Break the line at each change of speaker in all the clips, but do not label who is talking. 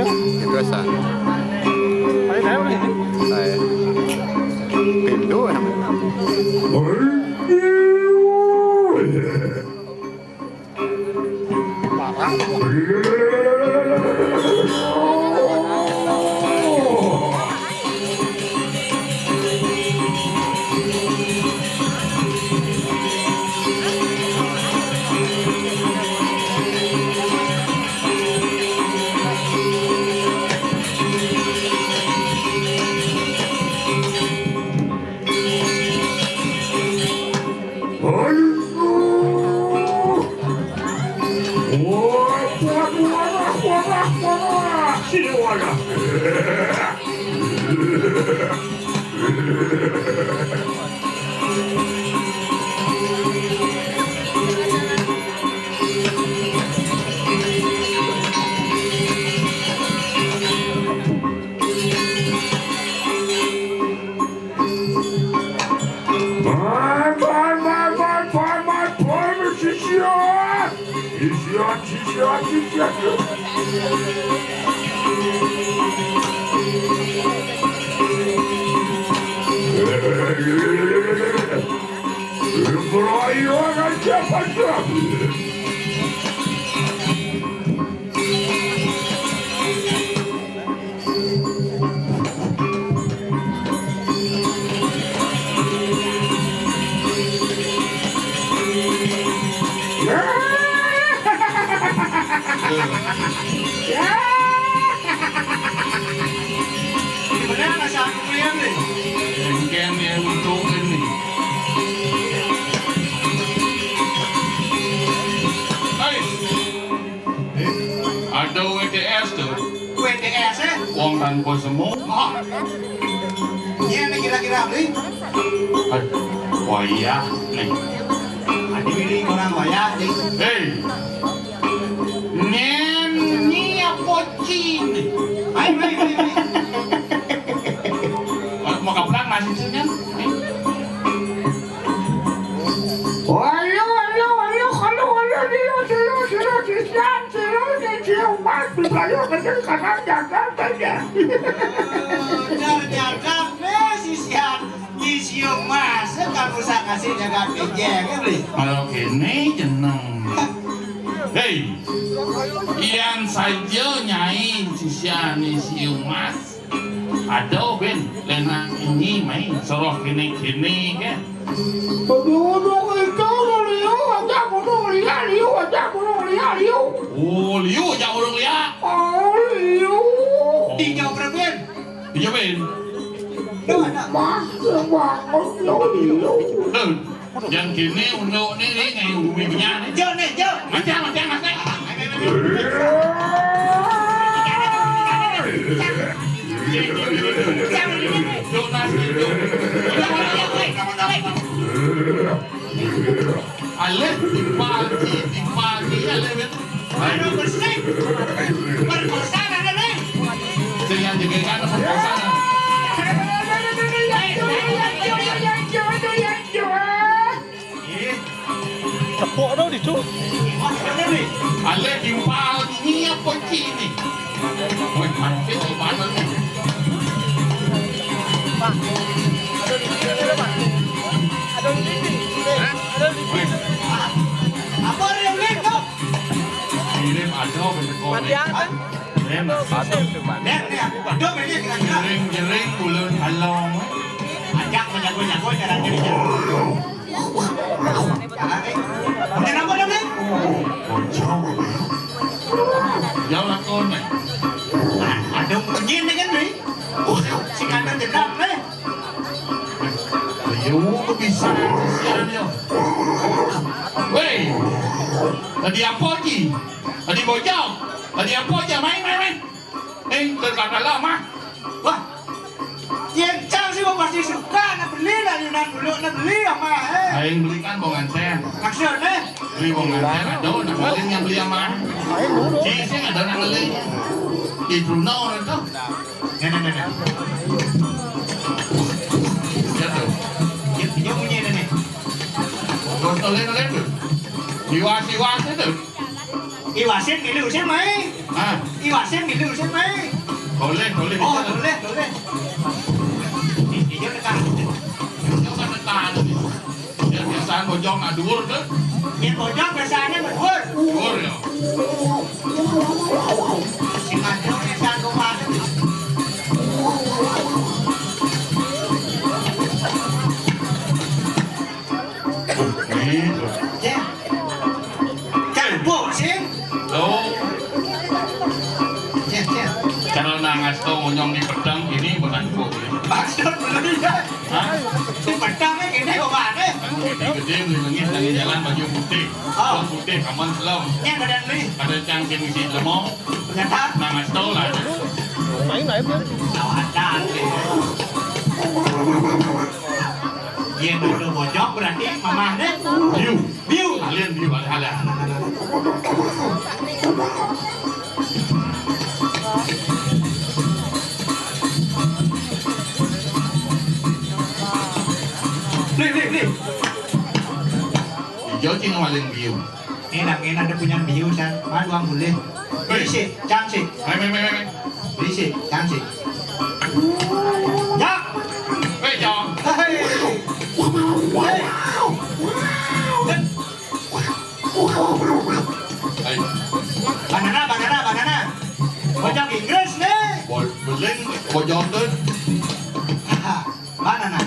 Terusan. Saya pintu namanya.
Uang tanpa semua.
Ini kira-kira beli.
Wayah nih.
Adi beli orang wayah nih.
Hei, nyanyi apa cini?
Ayo.
Mau kaplang masih sini?
Jaga si siang di siung mas, kamu usah kasih jaga pinjeng ya beli.
Kalau kini jeneng. Hei, ian saja nyai sisiani si Mas. Ada ben, lena ini main soroh kini kan. Oh, liu jauh orang lihat.
Di jauh berapa?
Iya ben. Yang kini untuk ini ngày umumnya.
Jauh.
Macam. Ale di pagi ale bet.
Aduh bersih. Berkosan ada nih.
Jangan kan perkosan.
Tepuk đâu đi chú.
Ale di pagi apa ini? Woi, mancing di mana nih?
Pak, ada di sini ada Pak. Ada di sini. Ada di sini.
Apa yang lihat?
Kirim ada bersekolah.
Panjang kan?
Kirim
Lihat, ada banyak kira-kira.
Kirim bulan halong.
Ajak menjago-jago jalan jadi jalan. Kenapa namanya?
Bocong. Jauh lah con này.
Ada bunyi nih kan nih. Si kandang dendam nih.
Ayo, kok bisa dia. Weh, tadi apa Ji? Tadi bocong. Tadi apa aja main. Dekat dalam mah.
Wah, yang cang sih mau pasti suka. Nak beli lah, nak beli apa?
Aing belikan bonganten.
Maksudnya?
Beli bonganten ada nak beli yang beli sama. Ji sih ada nak beli. Di Bruno itu.
Nih.
Jatuh.
Dia bunyi nih.
Lên tuh. Iwas itu.
Iwasin ini usia mai.
Ah,
Iwasin gitu sih mai.
boleh.
Oh boleh. Ini dia dekat.
Jangan tekan. Ya biasaan bojong adur tuh.
Yang bojong biasanya berdua.
Dur ya.
Si kandung yang sanggup banget.
Gitu.
Ya. Campur sih.
Lo
Ya.
kalau nangas tuh ngonyong di pedang ini bukan kok.
Maksud belum ya.
Hah?
Di pedangnya gini kok mana?
Gede beli lengit lagi jalan baju putih.
Oh.
Baju putih kaman selam.
Yang badan li.
Ada cangkir isi lemong.
Ternyata
Nangas tuh lah.
Main lah ya.
tawanan li. Yang dulu bojong berarti mamahnya
Biu. Kalian biu ada.
Li.
Hijau cing maling biu.
Enak ada punya biu san. Mana uang boleh. Berisik, cantik.
Main.
Berisik, cantik. Ya.
Jong.
Hei.
Hey,
Banana. Bojong Inggris nih.
beling bojong tuh.
Haha, banana.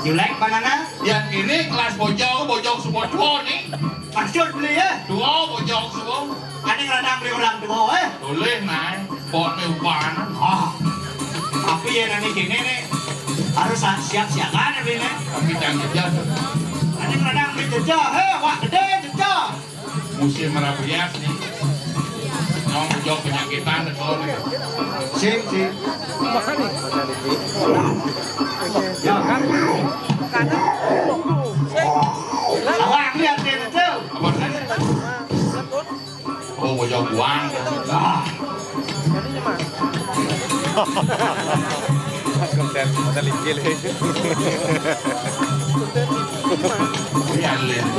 You like banana?
Yang ini kelas bojong semua dua nih.
Maksud beli ya?
Dua bojong semua.
Ani ngeladang beli orang dua
Boleh naik. Bot nih upan.
Tapi ya nanti gini nih harus siap-siapan ya beli nih.
Tapi jangan jatuh.
Ani ngeladang beli jejah, wah gede jejah.
Musim merabias nih. Nyong bojong penyakitan kalau nih.
Sim.
Makan nih.
Ya.
Kanan.
Awak lihat dia itu.
Apa sih? Oh bojong buang.
Konten ligil.
Iya lihat.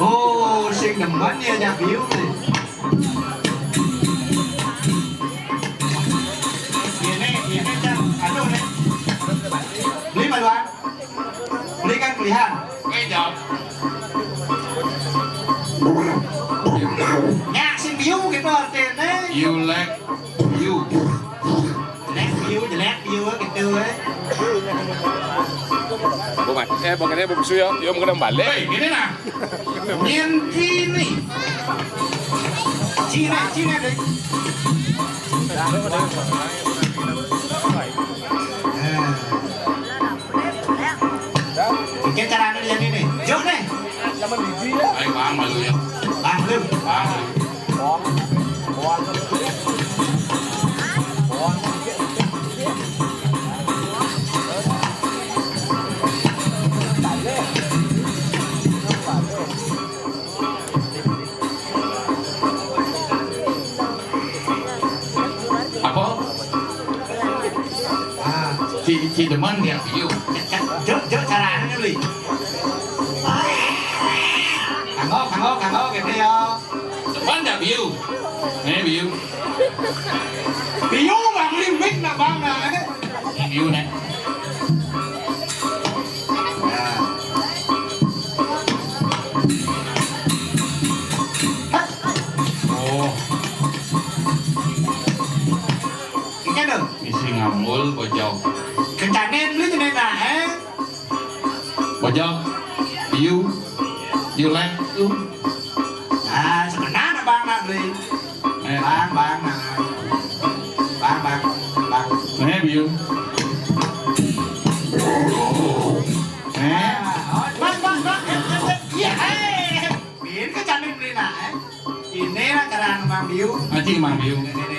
Oh, sing demen ya nya biu nih. Ini kan anu nih. Beli maluan. Beli kan pilihan.
Jong.
Ya, sing biu gitu artinya.
You like you.
Jelek biu gitu
Bukannya begitu ya, yo mengenai balik.
Hei, ini nah. Nyen kini.
Cina deh. Bikin cara dia ini. Jok nih.
Ayo bang malu ya.
Bang lu.
Bang. Apa? Ci demen ya view.
Jok cara ini li. Kanggo gitu ya.
Demen ya view. Nih view.
Biu bang limik nak bang nak.
View nih. Oh,
Ini dong.
isi ngambul bojong.
Kencanin lu jenis nah
Bojong. You like you.
Ah, sebenarnya bang nak beli. Bang nah. Bang.
Nih view.
Bang. Iya. Biar kencanin beli nah. Ini lah cara bang biu.
Aci mang view.
Nih.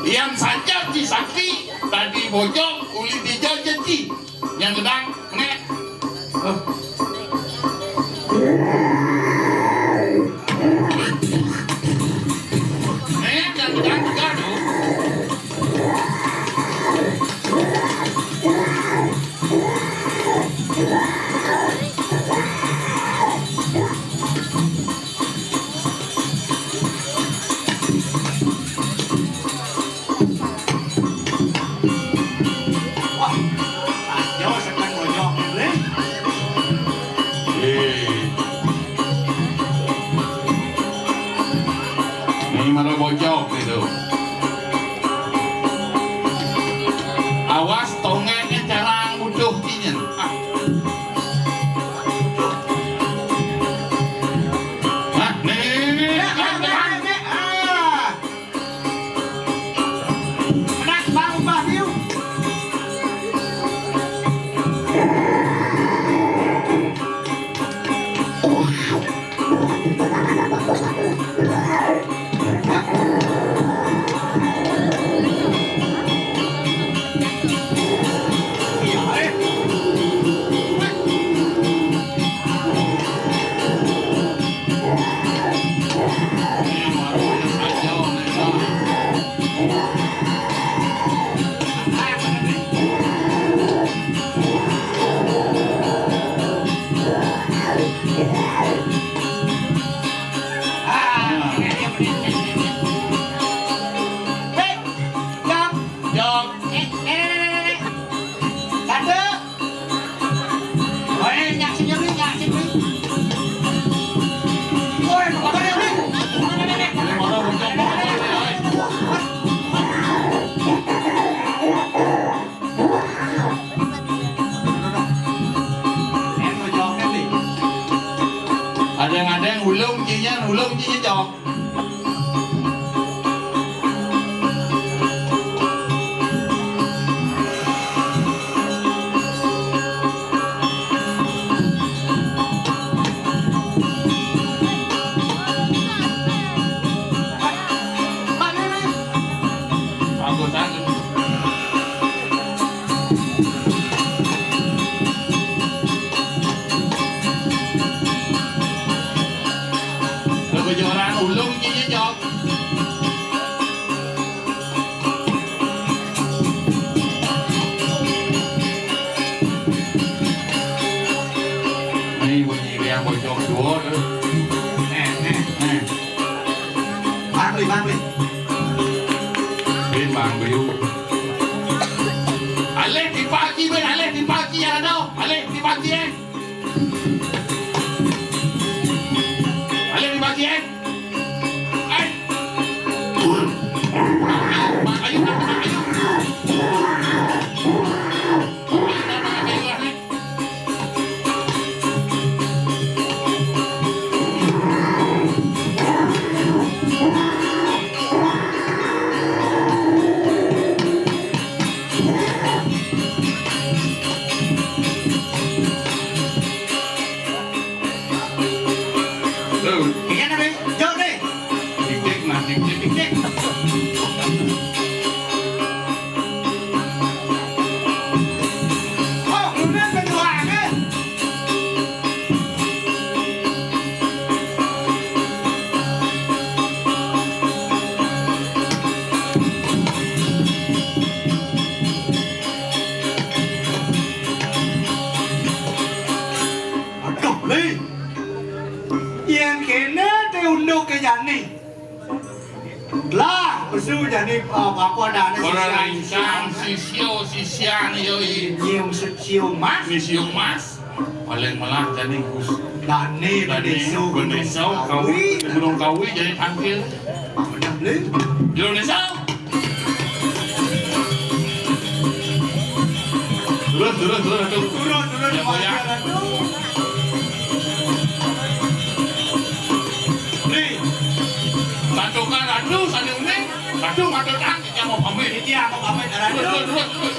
Yang saja Ci Sakti tadi bojong kulit hijau jadi yang gedang nek. jangan gaduh.
Wah, ayo sekan bonyok nih.
Ini mana bocok gitu. Awas tongengnya jarang butuh kinyen. Hah, nih,
Menang bang Mbah Biu. Iya,
ini baru aja nih. Jog. Ini mana bocok banget nih. Ada yang ulung cinya jog. Bagus aja. Kejuaraan ulung cinya jog. Ini bunyi yang bocok dua tuh. Bên bàn biểu Ale di pagi bên Ale di pagi yang ada Ale di pagi Ale di pagi ayo
Lah, besu jadi apa dah
Orang insang sisian yoi
nyium siung mas.
ni siung mas paling malah jadi kus
Dani
benesau kau belum kawi jadi tampil
Benar beli.
di Indonesia turun
Turun
Ya, Boya.
Nih,
satu kan radu satu ini radu radu tang yang mau pamit
ini dia mau pamit arah
turun
dulu.
turun